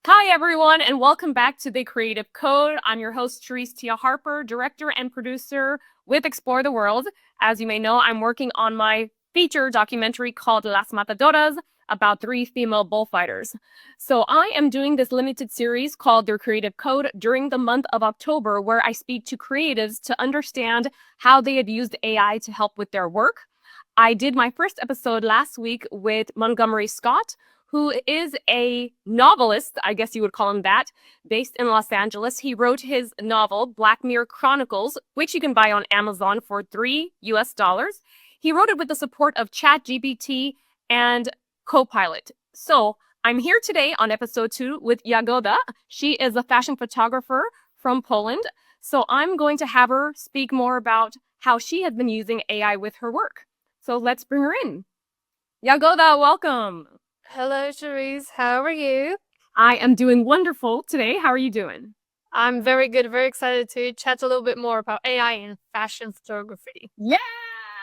Hi, everyone, and welcome back to The Creative Code. I'm your host, Charysse Tia Harper, director and producer with Explore the World. As you may know, I'm working on my feature documentary called Las Matadoras about 3 female bullfighters. So I am doing this limited series called The Creative Code during the month of October, where I speak to creatives to understand how they had used AI to help with their work. I did my first episode last week with Montgomery Scott, who is a novelist, I guess you would call him that, based in Los Angeles. He wrote his novel, Black Mirror Chronicles, which you can buy on Amazon for $3. He wrote it with the support of ChatGPT and Copilot. So I'm here today on episode 2 with Jagoda. She is a fashion photographer from Poland. So I'm going to have her speak more about how she has been using AI with her work. So let's bring her in. Jagoda, welcome. Hello, Cherise. How are you? I am doing wonderful today. How are you doing? I'm very good, very excited to chat a little bit more about AI and fashion photography. Yeah,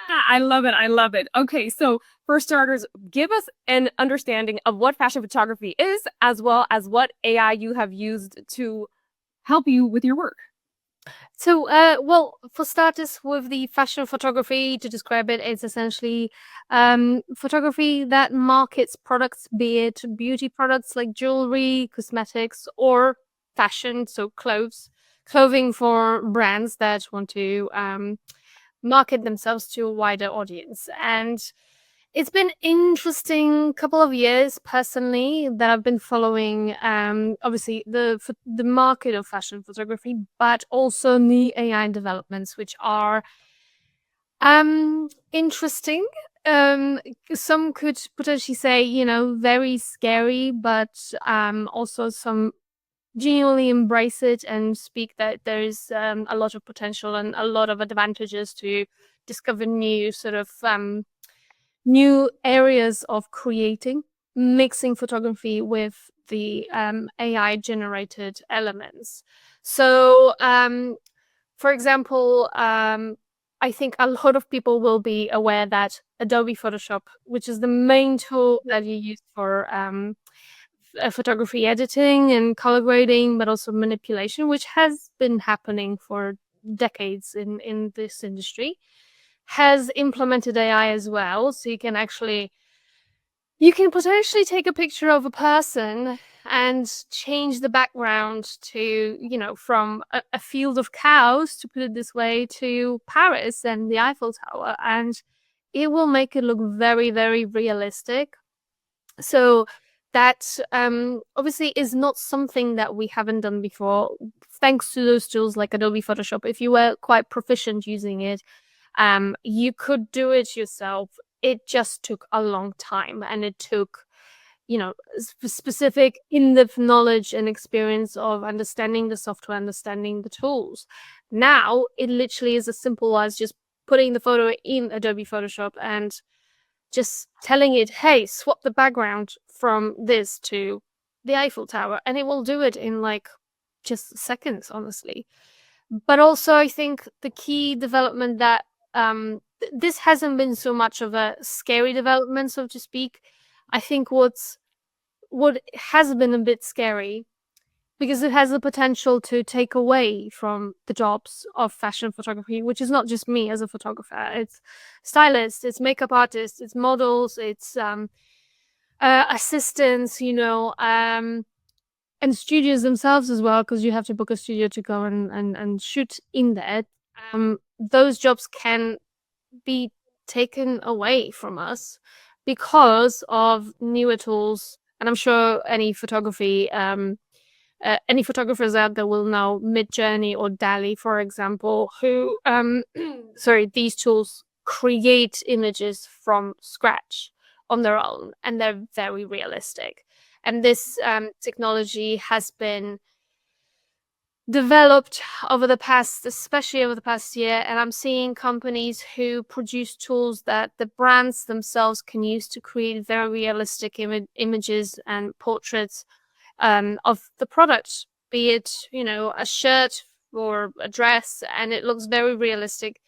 I love it. I love it. Okay, so for starters, give us an understanding of what fashion photography is, as well as what AI you have used to help you with your work. Well, for starters, with the fashion photography, to describe it, it's essentially photography that markets products, be it beauty products like jewelry, cosmetics, or fashion, so clothing for brands that want to market themselves to a wider audience. And it's been interesting couple of years personally that I've been following obviously the market of fashion photography, but also the AI developments, which are interesting. Um some could potentially say, very scary, but also some genuinely embrace it and speak that there is a lot of potential and a lot of advantages to discover new areas of creating, mixing photography with the AI generated elements. So, for example, I think a lot of people will be aware that Adobe Photoshop, which is the main tool that you use for photography editing and color grading, but also manipulation, which has been happening for decades in this industry, has implemented AI as well. So you can potentially take a picture of a person and change the background to, from a field of cows, to put it this way, to Paris and the Eiffel Tower. And it will make it look very, very realistic. So that obviously is not something that we haven't done before, thanks to those tools like Adobe Photoshop. If you were quite proficient using it, you could do it yourself. It just took a long time, and it took, specific in-depth knowledge and experience of understanding the software, understanding the tools. Now it literally is as simple as just putting the photo in Adobe Photoshop and just telling it, hey, swap the background from this to the Eiffel Tower, and it will do it in like just seconds, honestly. But also, I think the key development that this hasn't been so much of a scary development, so to speak. I think what has been a bit scary, because it has the potential to take away from the jobs of fashion photography, which is not just me as a photographer. It's stylists, it's makeup artists, it's models, it's assistants, and studios themselves as well, because you have to book a studio to go and shoot in there. Those jobs can be taken away from us because of newer tools. And I'm sure any photographers out there will know Midjourney or DALI, for example, who sorry, these tools create images from scratch on their own, and they're very realistic. And this technology has been developed especially over the past year, and I'm seeing companies who produce tools that the brands themselves can use to create very realistic images and portraits of the product, be it, a shirt or a dress, and it looks very realistic.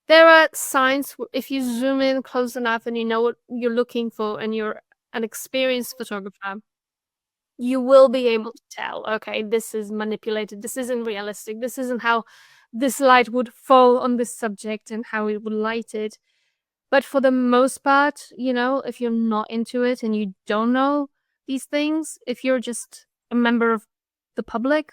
There are signs, if you zoom in close enough and you know what you're looking for and you're an experienced photographer, you will be able to tell, okay, this is manipulated, this isn't realistic, this isn't how this light would fall on this subject and how it would light it. But for the most part, if you're not into it and you don't know these things, if you're just a member of the public,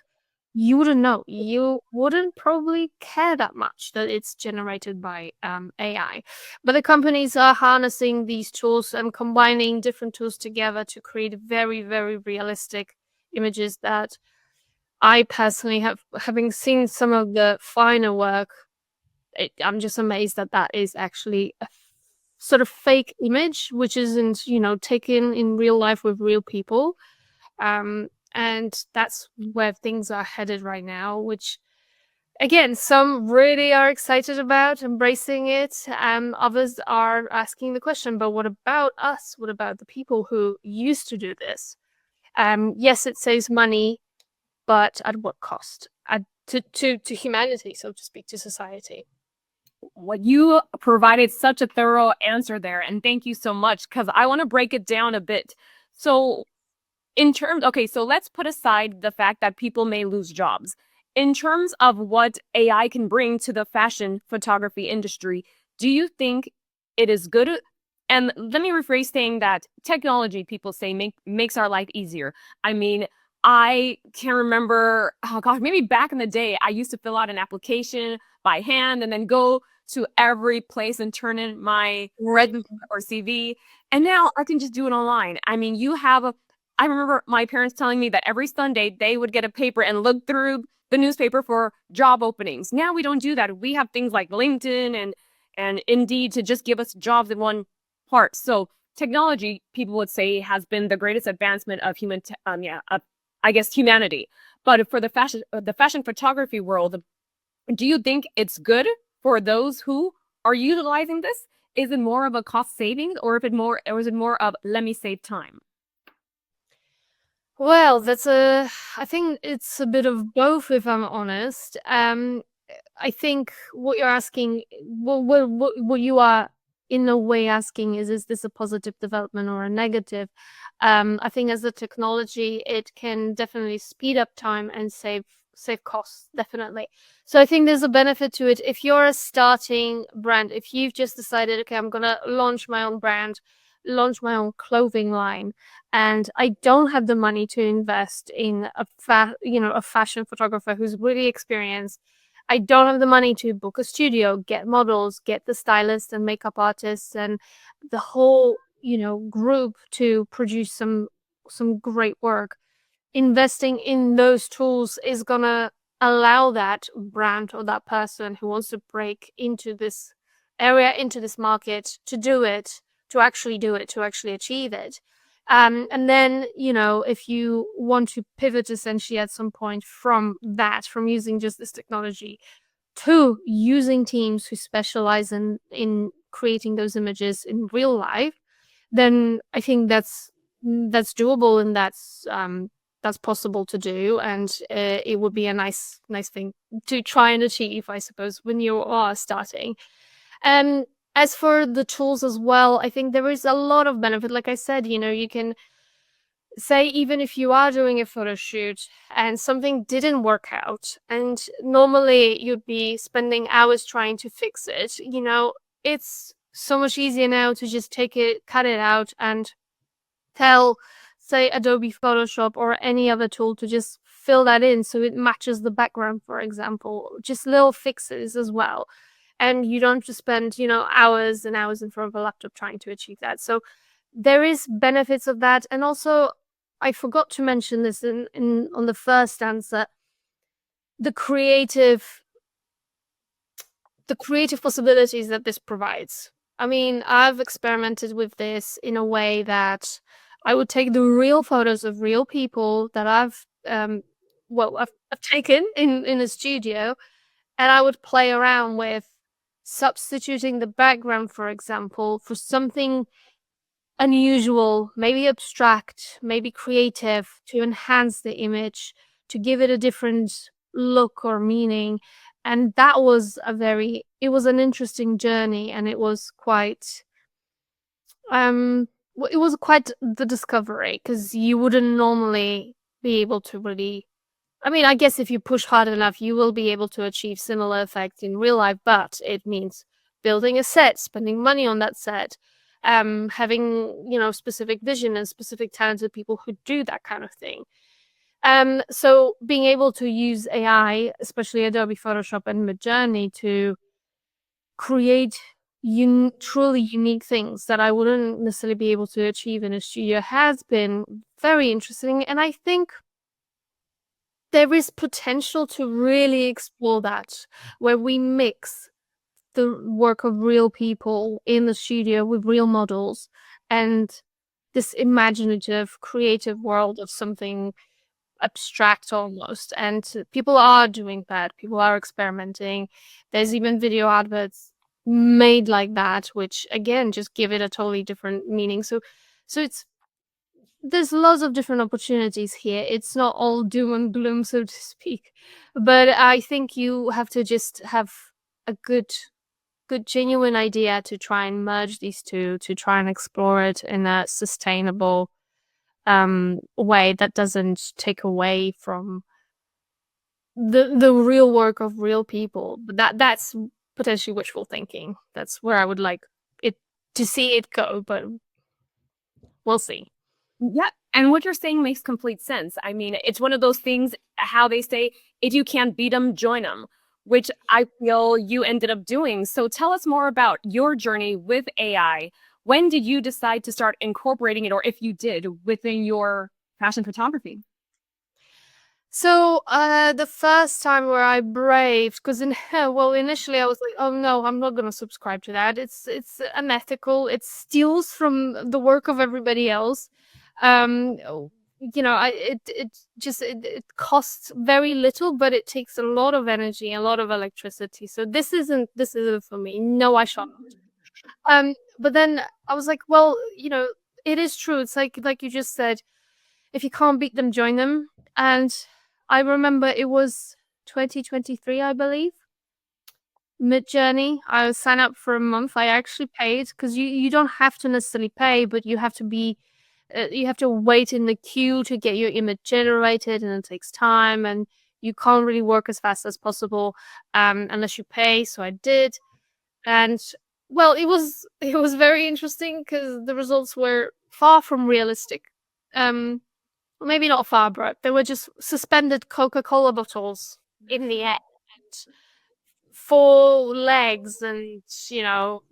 you wouldn't know. You wouldn't probably care that much that it's generated by AI. But the companies are harnessing these tools and combining different tools together to create very, very realistic images that I personally having seen some of the finer work, I'm just amazed that that is actually a sort of fake image, which isn't, taken in real life with real people. And that's where things are headed right now, which again, some really are excited about embracing it. Others are asking the question, but what about us? What about the people who used to do this? Yes, it saves money, but at what cost? To humanity, so to speak, to society. What you provided such a thorough answer there, and thank you so much, because I want to break it down a bit. So okay, so let's put aside the fact that people may lose jobs. In terms of what AI can bring to the fashion photography industry, do you think it is good? And let me rephrase saying that technology, people say, makes our life easier. I mean, I can remember, oh gosh, maybe back in the day, I used to fill out an application by hand and then go to every place and turn in my resume or CV. And now I can just do it online. I mean, I remember my parents telling me that every Sunday they would get a paper and look through the newspaper for job openings. Now we don't do that. We have things like LinkedIn and Indeed to just give us jobs in one part. So technology, people would say, has been the greatest advancement of I guess humanity. But for the fashion photography world, do you think it's good for those who are utilizing this? Is it more of a cost savings, or is it more of let me save time? Well, I think it's a bit of both, if I'm honest. I think what you're asking, what you are in a way asking is this a positive development or a negative? I think as a technology, it can definitely speed up time and save costs, definitely. So I think there's a benefit to it. If you're a starting brand, if you've just decided, okay, I'm gonna launch my own brand, launch my own clothing line, and I don't have the money to invest in a fashion photographer who's really experienced. I don't have the money to book a studio, get models, get the stylists and makeup artists and the whole, group to produce some great work. Investing in those tools is gonna allow that brand or that person who wants to break into this area, into this market, to do it, to actually do it, to actually achieve it. And then, if you want to pivot essentially at some point from using just this technology to using teams who specialize in creating those images in real life, then I think that's doable and that's possible to do, and it would be a nice thing to try and achieve, I suppose, when you are starting. Um, as for the tools as well, I think there is a lot of benefit. Like I said, you can say, even if you are doing a photo shoot and something didn't work out, and normally you'd be spending hours trying to fix it, it's so much easier now to just take it, cut it out, and tell, say, Adobe Photoshop or any other tool to just fill that in so it matches the background, for example. Just little fixes as well. And you don't have to spend, hours and hours in front of a laptop trying to achieve that. So there is benefits of that. And also, I forgot to mention this in on the first answer, the creative the creative possibilities that this provides. I mean, I've experimented with this in a way that I would take the real photos of real people that I've taken in a studio, and I would play around with substituting the background, for example, for something unusual, maybe abstract, maybe creative, to enhance the image, to give it a different look or meaning. And that was it was an interesting journey, and it was quite it was quite the discovery because you wouldn't normally be able to really. I mean, I guess if you push hard enough, you will be able to achieve similar effects in real life, but it means building a set, spending money on that set, having, specific vision and specific talented people who do that kind of thing. So being able to use AI, especially Adobe Photoshop and Midjourney, to create truly unique things that I wouldn't necessarily be able to achieve in a studio has been very interesting. And I think there is potential to really explore that, where we mix the work of real people in the studio with real models and this imaginative, creative world of something abstract almost. And people are doing that. People are experimenting. There's even video adverts made like that, which again just give it a totally different meaning. So there's lots of different opportunities here. It's not all doom and gloom, so to speak. But I think you have to just have a good genuine idea to try and merge these two, to try and explore it in a sustainable way that doesn't take away from the real work of real people. But that's potentially wishful thinking. That's where I would like it to see it go, but we'll see. Yeah. And what you're saying makes complete sense. I mean, it's one of those things, how they say, if you can't beat them, join them, which I feel you ended up doing. So tell us more about your journey with AI. When did you decide to start incorporating it, or if you did, within your fashion photography? So, the first time where I braved, because well, initially I was like, oh no, I'm not gonna subscribe to that. It's unethical. It steals from the work of everybody else. It costs very little, but it takes a lot of energy, a lot of electricity. So this isn't for me. No, I shall not. But then I was like, well, it is true. It's like you just said, if you can't beat them, join them. And I remember it was 2023, I believe. Midjourney. I signed up for a month. I actually paid because you don't have to necessarily pay, but you have to wait in the queue to get your image generated, and it takes time, and you can't really work as fast as possible unless you pay. So I did, and well, it was very interesting because the results were far from realistic. Um, Maybe not far, but they were just suspended Coca-Cola bottles in the air, and four legs, and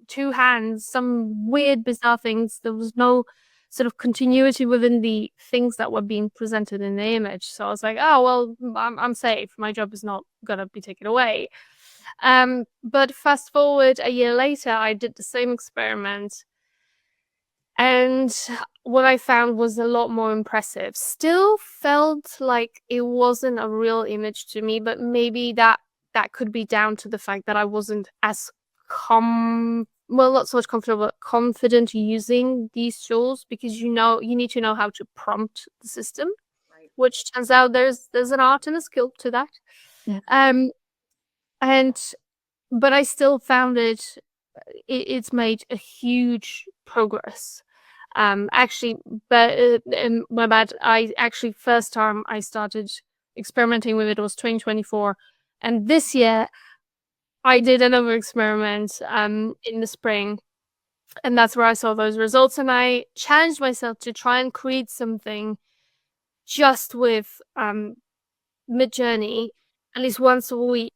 two hands, some weird, bizarre things. There was no sort of continuity within the things that were being presented in the image. So I was like, oh well, I'm safe. My job is not gonna be taken away. But fast forward a year later, I did the same experiment, and what I found was a lot more impressive. Still felt like it wasn't a real image to me, but maybe that could be down to the fact that I wasn't as not so much comfortable, but confident using these tools, because you need to know how to prompt the system, Right. which turns out there's an art and a skill to that. Yeah. Um and but I still found it's made a huge progress. Actually, but my bad. I actually first time I started experimenting with it was 2024, and this year I did another experiment in the spring, and that's where I saw those results. And I challenged myself to try and create something just with Midjourney at least once a week.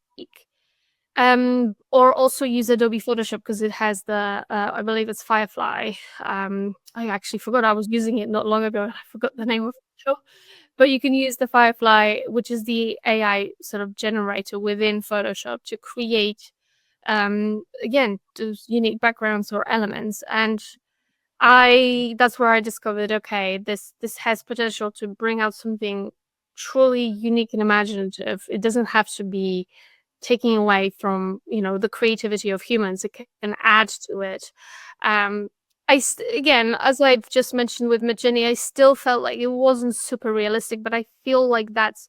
Or also use Adobe Photoshop because it has I believe it's Firefly. I actually forgot I was using it not long ago. I forgot the name of the show. But you can use the Firefly, which is the AI sort of generator within Photoshop, to create again those unique backgrounds or elements. And that's where I discovered, okay, this has potential to bring out something truly unique and imaginative. It doesn't have to be taking away from the creativity of humans. It can add to it. Again, as I've just mentioned with Midjourney, I still felt like it wasn't super realistic, but I feel like that's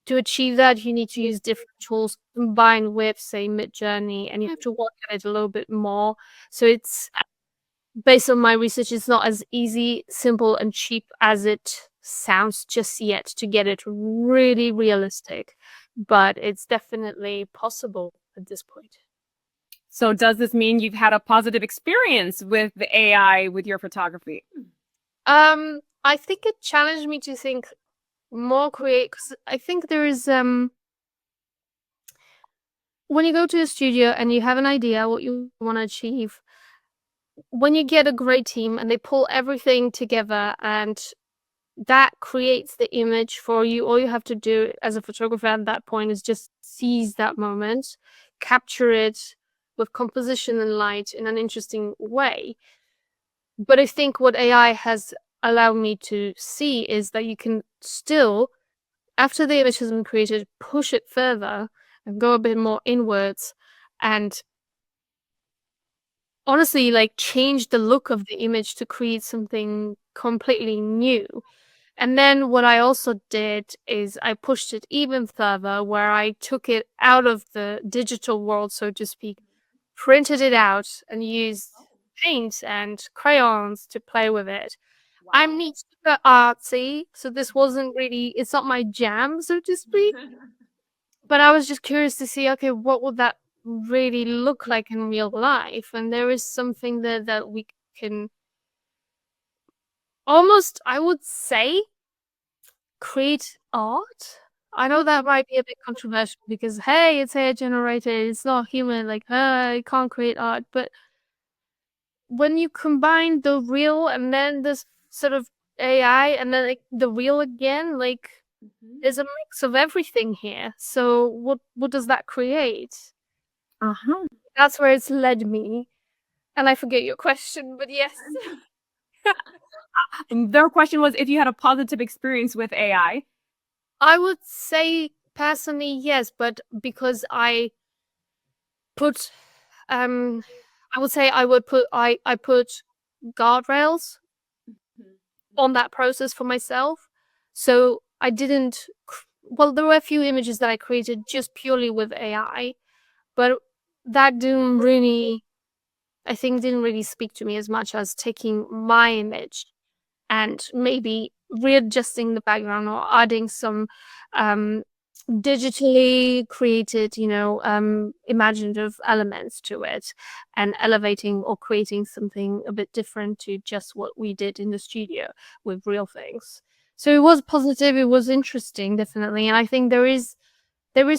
to achieve that you need to use different tools combined with, say, Midjourney, and you have to work at it a little bit more. So based on my research, it's not as easy, simple, and cheap as it sounds just yet to get it really realistic. But it's definitely possible at this point. So does this mean you've had a positive experience with the AI with your photography? I think it challenged me to think more create, because I think there is when you go to a studio and you have an idea what you want to achieve, when you get a great team and they pull everything together and that creates the image for you, all you have to do as a photographer at that point is just seize that moment, capture it with composition and light in an interesting way. But I think what AI has allowed me to see is that you can still, after the image has been created, push it further and go a bit more inwards and honestly like change the look of the image to create something completely new. And then what I also did is I pushed it even further, where I took it out of the digital world, so to speak, printed it out and used paint and crayons to play with it. I'm Wow. not super artsy, so this wasn't really, it's not my jam, so to speak. But I was just curious to see, okay, what would that really look like in real life? And there is something there that we can almost, I would say, create art. I know that might be a bit controversial because, hey, it's AI generated, it's not human, like, I can't create art. But when you combine the real and then this sort of AI and then like, the real again, like, Mhm. there's a mix of everything here. So what does that create? Uh-huh. That's where it's led me. And I forget your question, but yes. And their question was if you had a positive experience with AI. I would say personally yes, but because I put I would say I put guardrails on that process for myself. So I didn't well, there were a few images that I created just purely with AI, but that didn't really, I think, didn't really speak to me as much as taking my image and maybe readjusting the background or adding some um digitally created, imaginative elements to it and elevating or creating something a bit different to just what we did in the studio with real things. So it was positive, it was interesting, definitely. And I think there is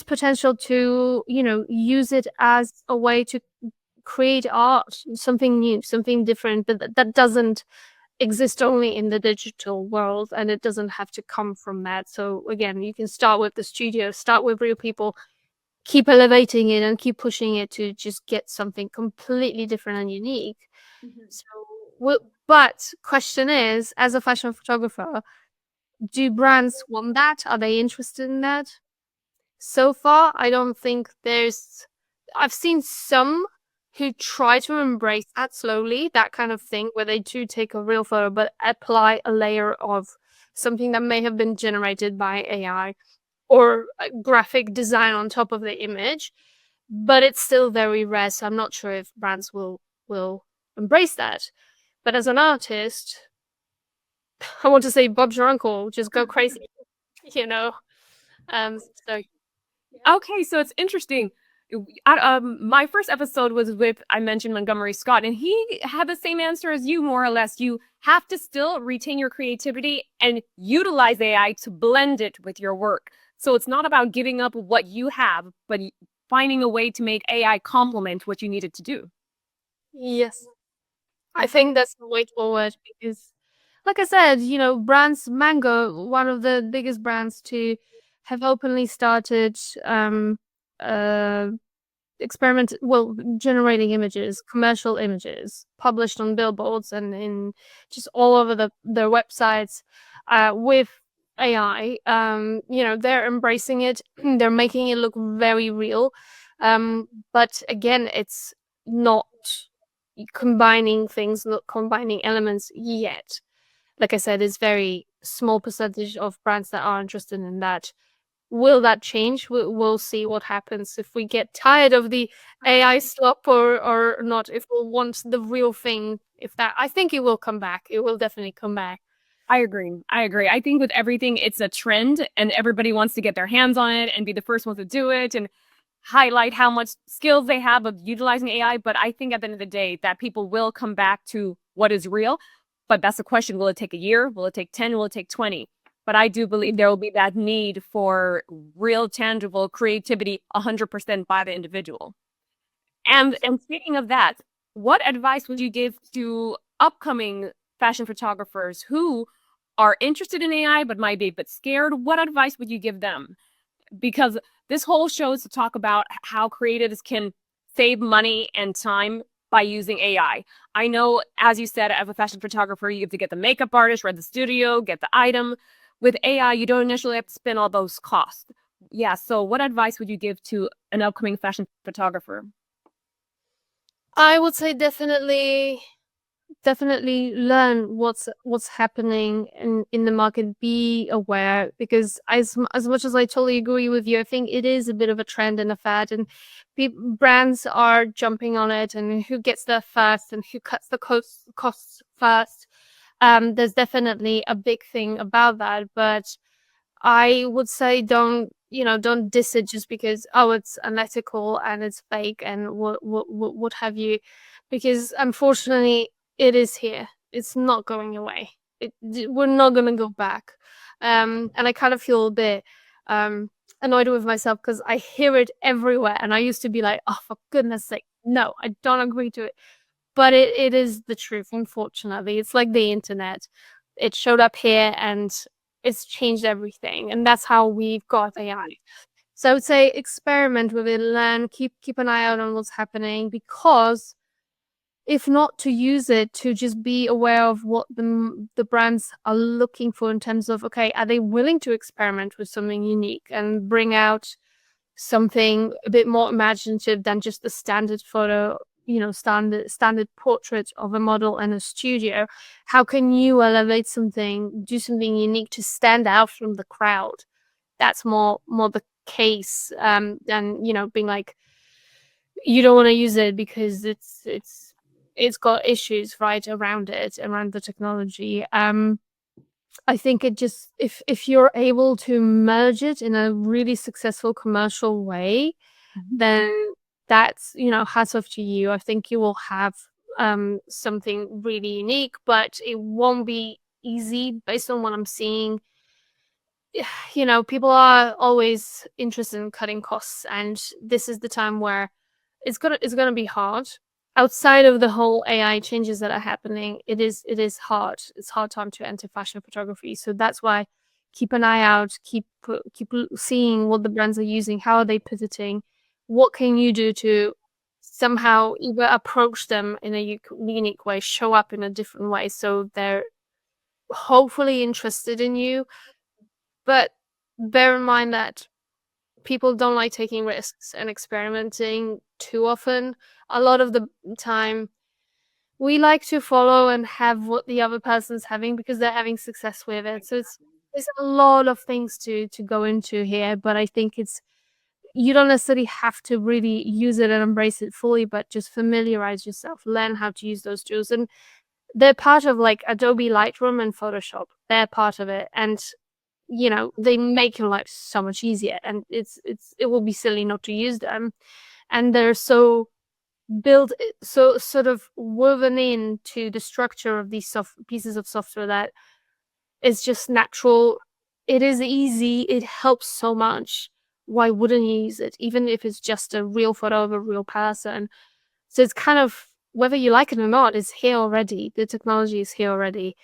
potential to, use it as a way to create art, something new, something different, but that doesn't exist only in the digital world and it doesn't have to come from that. So again, you can start with the studio, start with real people, keep elevating it and keep pushing it to just get something completely different and unique. So, but question is, as a fashion photographer, do brands want that? Are they interested in that? So far, I don't think I've seen some who try to embrace that slowly, that kind of thing, where they do take a real photo but apply a layer of something that may have been generated by AI or a graphic design on top of the image. But it's still very rare, so I'm not sure if brands will embrace that. But as an artist, I want to say Bob's your uncle, just go crazy, you know. So Okay, so it's interesting. My first episode was with, I mentioned Montgomery Scott, and he had the same answer as you, more or less. You have to still retain your creativity and utilize AI to blend it with your work. So it's not about giving up what you have, but finding a way to make AI complement what you needed to do. yes, I think that's the way forward because, like I said, brands, Mango, one of the biggest brands to have openly started uh generating images, commercial images, published on billboards and in just all over their websites, with AI. They're embracing it. They're making it look very real. But again, it's not combining things, not combining elements yet. Like I said, it's very small percentage of brands that are interested in that. will that change? We'll see what happens if we get tired of the AI slop or not. If we'll want the real thing, if that, I think it will come back. It will definitely come back. I agree. I agree. I think with everything, it's a trend and everybody wants to get their hands on it and be the first one to do it and highlight how much skills they have of utilizing AI. But I think at the end of the day, that people will come back to what is real. But that's the question. Will it take a year? Will it take 10? Will it take 20? But I do believe there will be that need for real, tangible creativity 100% by the individual. And speaking of that, what advice would you give to upcoming fashion photographers who are interested in AI but might be a bit scared? What advice would you give them? Because this whole show is to talk about how creatives can save money and time by using AI. I know, as you said, as a fashion photographer, you have to get the makeup artist, rent the studio, get the item. With AI, you don't initially have to spend all those costs. Yeah, so what advice would you give to an upcoming fashion photographer? I would say definitely learn what's happening in the market. Be aware, because as much as I totally agree with you, I think it is a bit of a trend and a fad, and brands are jumping on it, and who gets there first and who cuts the costs first. There's definitely a big thing about that, but I would say don't diss it just because, oh, it's unethical and it's fake and what have you, because unfortunately it is here. It's not going away. We're not gonna go back. And I kind of feel a bit annoyed with myself because I hear it everywhere, and I used to be like, oh, for goodness sake, no, I don't agree to it. But it is the truth, unfortunately. It's like the internet. It showed up here and it's changed everything. And that's how we've got AI. So I would say experiment with it, learn, keep an eye out on what's happening, because if not to use it, to just be aware of what the brands are looking for in terms of, okay, are they willing to experiment with something unique and bring out something a bit more imaginative than just the standard photo, standard portrait of a model in a studio. How can you elevate something, do something unique to stand out from the crowd? That's more the case, than being like, you don't want to use it because it's got issues right around it, around the technology. I think it just, if you're able to merge it in a really successful commercial way, then that's, hats off to you. I think you will have something really unique, but it won't be easy based on what I'm seeing. People are always interested in cutting costs, and this is the time where it's gonna be hard. Outside of the whole AI changes that are happening, it is hard. It's hard time to enter fashion photography. So that's why keep an eye out, seeing what the brands are using, how are they pivoting, what can you do to somehow either approach them in a unique way, show up in a different way, so they're hopefully interested in you. But bear in mind that people don't like taking risks and experimenting too often. A lot of the time, we like to follow and have what the other person's having because they're having success with it. So there's a lot of things to go into here, but I think you don't necessarily have to really use it and embrace it fully, but just familiarize yourself, learn how to use those tools. And they're part of like Adobe Lightroom and Photoshop. They're part of it. And they make your life so much easier, and it will be silly not to use them. And they're so built, so sort of woven into the structure of these pieces of software that it's just natural. It is easy. It helps so much. Why wouldn't you use it, even if it's just a real photo of a real person? So it's kind of, whether you like it or not, it's here already. The technology is here already.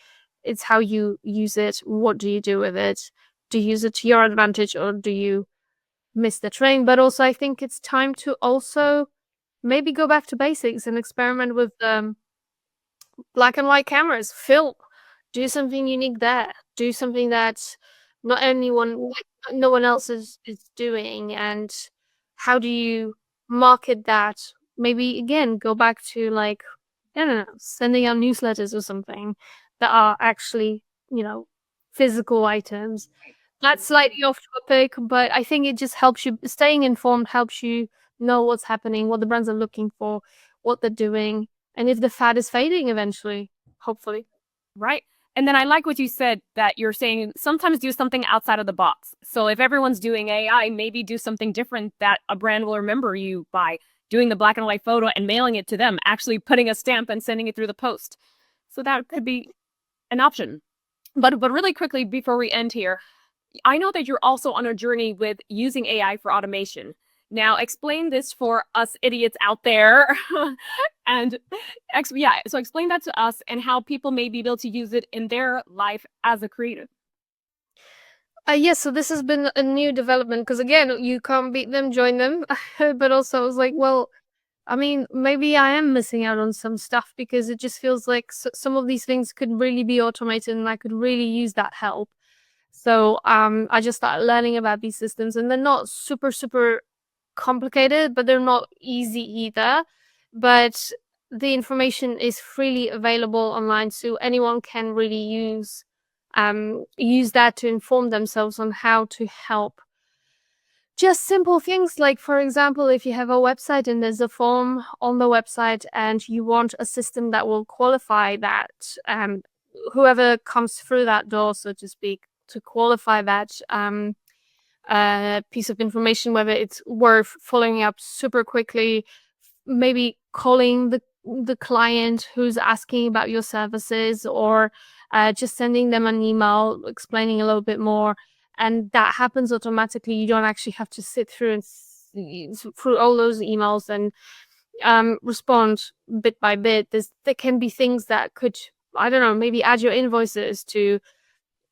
It's how you use it. What do you do with it? Do you use it to your advantage, or do you miss the train? But also, I think it's time to also maybe go back to basics and experiment with black and white cameras. Film, do something unique there. Do something that not anyone, no one else is doing. And how do you market that? Maybe again, go back to like, I don't know, sending out newsletters or something that are actually, physical items That's slightly off topic, but I think it just helps you staying informed, helps you know what's happening, what the brands are looking for, what they're doing, and if the fad is fading eventually, hopefully. Right. And then I like what you said that you're saying sometimes do something outside of the box. So if everyone's doing AI, maybe do something different that a brand will remember you by doing the black and white photo and mailing it to them, actually putting a stamp and sending it through the post. So that could be an option. But really quickly before we end here, I know that you're also on a journey with using AI for automation. Now, explain this for us idiots out there. and yeah, so explain that to us and how people may be able to use it in their life as a creative. Yes, so this has been a new development because again, you can't beat them, join them. But also, I was like, well, I mean, maybe I am missing out on some stuff because it just feels like some of these things could really be automated and I could really use that help. So I just started learning about these systems, and they're not super complicated, but they're not easy either. But the information is freely available online, so anyone can really use that to inform themselves on how to help. Just simple things like, for example, if you have a website and there's a form on the website and you want a system that will qualify that, whoever comes through that door, so to speak, to qualify that piece of information, whether it's worth following up super quickly, maybe calling the client who's asking about your services, or just sending them an email explaining a little bit more, and that happens automatically. You don't actually have to sit through and through all those emails and respond bit by bit. There can be things that could, I don't know, maybe add your invoices to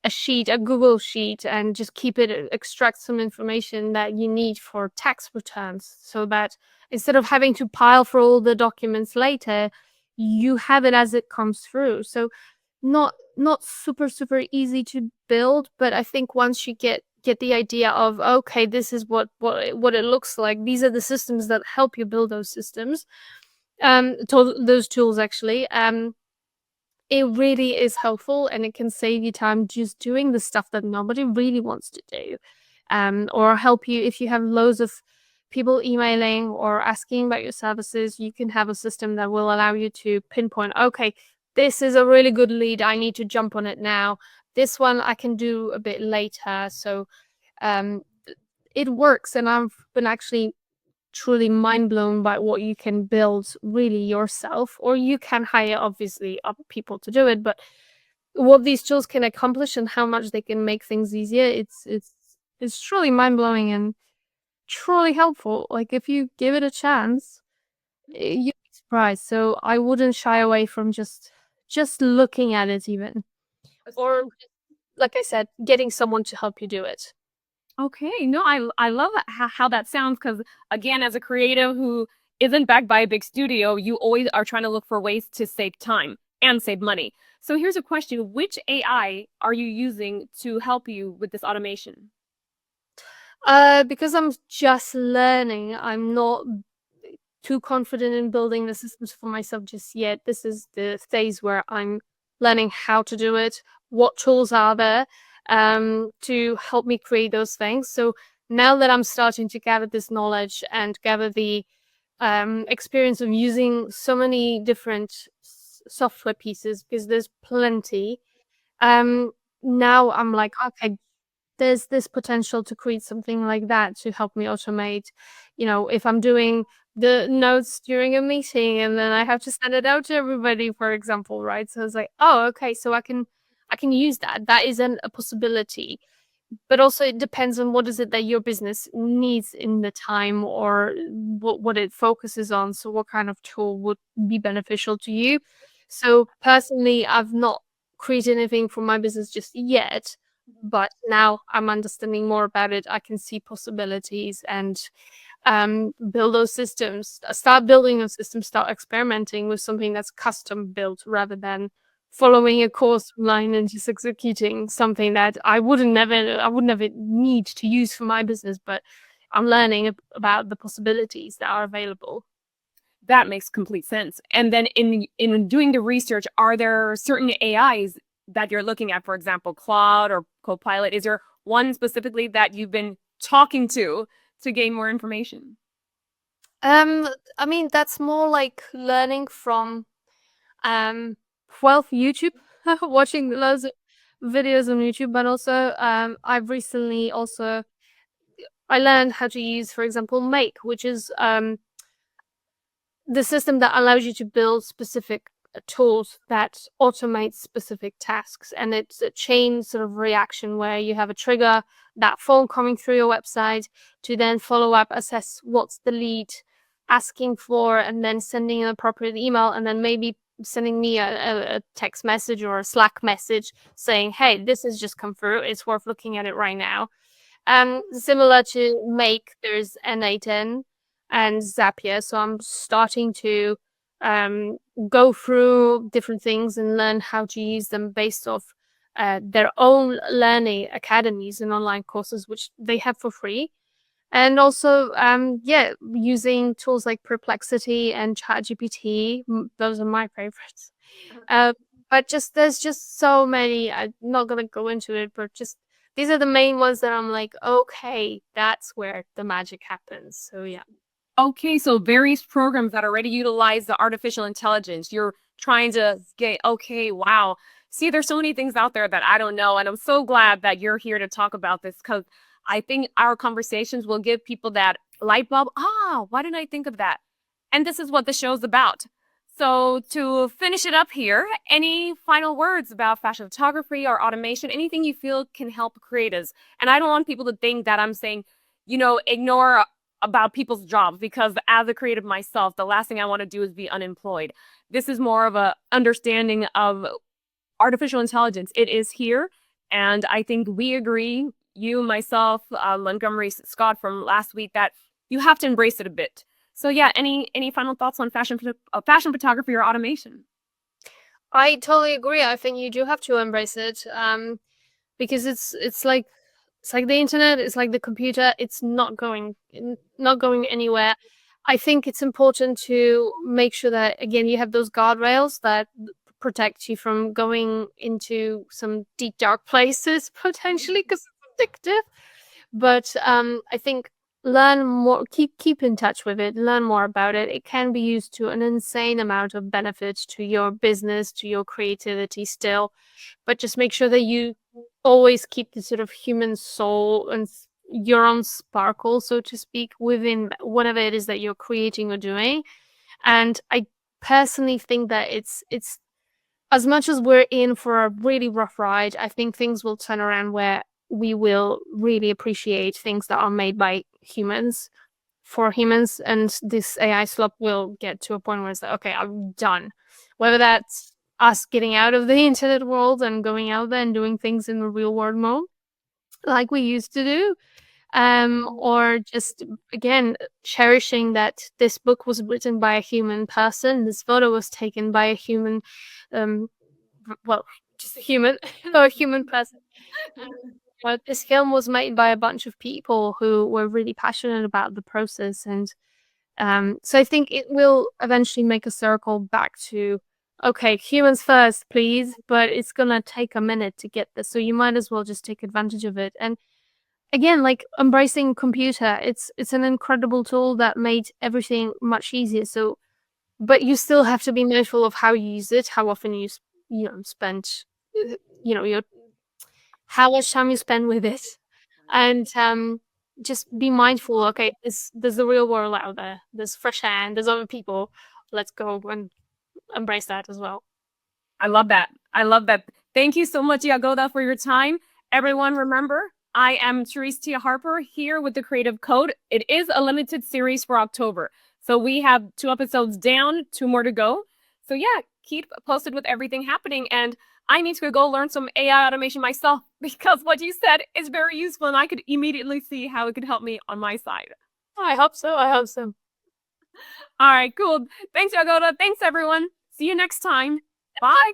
a sheet, a Google sheet, and just keep it, extract some information that you need for tax returns, so that instead of having to pile for all the documents later, you have it as it comes through. So not super easy to build, but I think once you get the idea of, okay, this is what it looks like, these are the systems that help you build those systems, those tools actually, it really is helpful, and it can save you time just doing the stuff that nobody really wants to do. Or help you if you have loads of people emailing or asking about your services. You can have a system that will allow you to pinpoint, okay, this is a really good lead, I need to jump on it now. This one I can do a bit later. So um, it works, and I've been actually truly mind blown by what you can build really yourself, or you can hire obviously other people to do it, but what these tools can accomplish and how much they can make things easier, it's truly mind blowing and truly helpful. Like, if you give it a chance, you'd be surprised. So I wouldn't shy away from just looking at it even, or like I said, getting someone to help you do it. Okay, no, I love how that sounds because again, as a creative who isn't backed by a big studio, you always are trying to look for ways to save time and save money. So here's a question: which AI are you using to help you with this automation? Because I'm just learning, I'm not too confident in building the systems for myself just yet. This is the phase where I'm learning how to do it, what tools are there to help me create those things. So now that I'm starting to gather this knowledge and gather the experience of using so many different software pieces, because there's plenty, um, now I'm like, okay, there's this potential to create something like that to help me automate, if I'm doing the notes during a meeting and then I have to send it out to everybody, for example, right? So it's like, oh, okay, so I can use that. That isn't a possibility. But also it depends on what is it that your business needs in the time, or what it focuses on. So what kind of tool would be beneficial to you? So personally, I've not created anything for my business just yet, but now I'm understanding more about it. I can see possibilities and build those systems, start building those systems, start experimenting with something that's custom built rather than following a course online and just executing something that I would never need to use for my business, but I'm learning about the possibilities that are available. That makes complete sense. And then in doing the research, are there certain AIs that you're looking at, for example, Claude or Copilot? Is there one specifically that you've been talking to gain more information? I mean, that's more like learning from, um, well, YouTube, watching loads of videos on YouTube, but also, I've recently also I learned how to use, for example, Make, which is the system that allows you to build specific tools that automate specific tasks. And it's a chain sort of reaction where you have a trigger, that phone coming through your website, to then follow up, assess what's the lead asking for, and then sending an appropriate email, and then maybe sending me a text message or a Slack message saying, hey, this has just come through. It's worth looking at it right now. Similar to Make, there's N8N and Zapier. So I'm starting to go through different things and learn how to use them based off their own learning academies and online courses, which they have for free. And also, yeah, using tools like Perplexity and ChatGPT. Those are my favorites. Uh, but just there's just so many. I'm not gonna go into it, but just these are the main ones that I'm like, okay, that's where the magic happens. So yeah. Okay, so various programs that already utilize the artificial intelligence. You're trying to get, okay, wow. See, there's so many things out there that I don't know. And I'm so glad that you're here to talk about this because I think our conversations will give people that light bulb. Ah, why didn't I think of that? And this is what the show's about. So to finish it up here, any final words about fashion photography or automation, anything you feel can help creatives? And I don't want people to think that I'm saying, ignore about people's jobs because as a creative myself, the last thing I want to do is be unemployed. This is more of a understanding of artificial intelligence. It is here, and I think we agree, you, myself, Montgomery Scott from last week, that you have to embrace it a bit. So yeah, any final thoughts on fashion photography or automation? I totally agree. I think you do have to embrace it. Because it's like the internet, it's like the computer, it's not going anywhere. I think it's important to make sure that again you have those guardrails that protect you from going into some deep dark places potentially because it's addictive. But I think learn more, keep in touch with it, learn more about it. It can be used to an insane amount of benefits to your business, to your creativity still, but just make sure that you always keep the sort of human soul and your own sparkle, so to speak, within whatever it is that you're creating or doing. And I personally think that it's as much as we're in for a really rough ride, I think things will turn around where we will really appreciate things that are made by humans for humans, and this AI slop will get to a point where it's like, okay, I'm done. Whether that's us getting out of the internet world and going out there and doing things in the real world mode, like we used to do, or just again cherishing that this book was written by a human person, this photo was taken by a human, um, well, just a human or a human person. But this film was made by a bunch of people who were really passionate about the process, and so I think it will eventually make a circle back to, okay, humans first, please, but it's gonna take a minute to get this, so you might as well just take advantage of it. And again, like embracing computer, it's an incredible tool that made everything much easier. So, but you still have to be mindful of how you use it, how often spend, your how much time you spend with it, and just be mindful. Okay, there's the real world out there. There's fresh air. And there's other people. Let's go and embrace that as well. I love that. I love that. Thank you so much, Jagoda, for your time. Everyone, remember, I am Charysse Tia Harper here with the Creative Code. It is a limited series for October. So we have 2 episodes down, 2 more to go. So yeah, keep posted with everything happening. And I need to go learn some AI automation myself because what you said is very useful and I could immediately see how it could help me on my side. I hope so. I hope so. All right, cool. Thanks, Jagoda. Thanks, everyone. See you next time. Bye.